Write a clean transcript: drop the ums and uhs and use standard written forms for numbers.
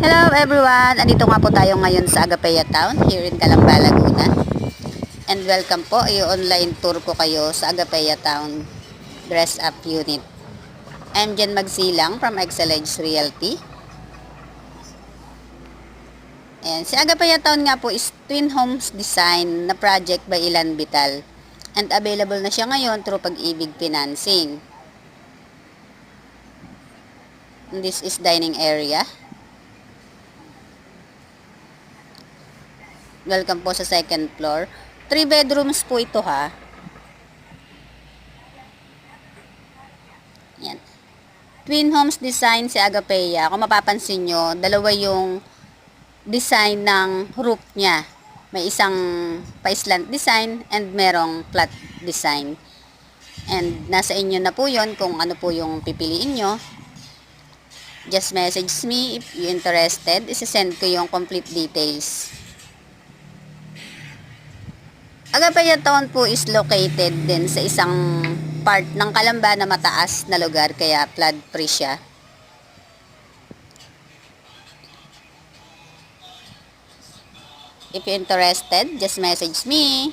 Hello everyone! Andito nga po tayo ngayon sa Agapea Town, here in Calamba, Laguna. And welcome po, i-online tour ko kayo sa Agapea Town Dress Up Unit. I'm Jen Magsilang from Excellence Realty. And si Agapea Town nga po is twin homes design na project by Ilan Vital. And available na siya ngayon through Pag-ibig Financing. And this is dining area. Welcome po sa second floor. 3 bedrooms po ito ha. Yan. Twin homes design si Agapea. Kung mapapansin nyo, dalawa yung design ng roof niya. May isang pa-slant design and merong flat design. And nasa inyo na po yon kung ano po yung pipiliin nyo. Just message me if you interested. Isasend ko yung complete details. Agapea Town po is located din sa isang part ng Calamba na mataas na lugar kaya flood free siya. If you're interested, just message me.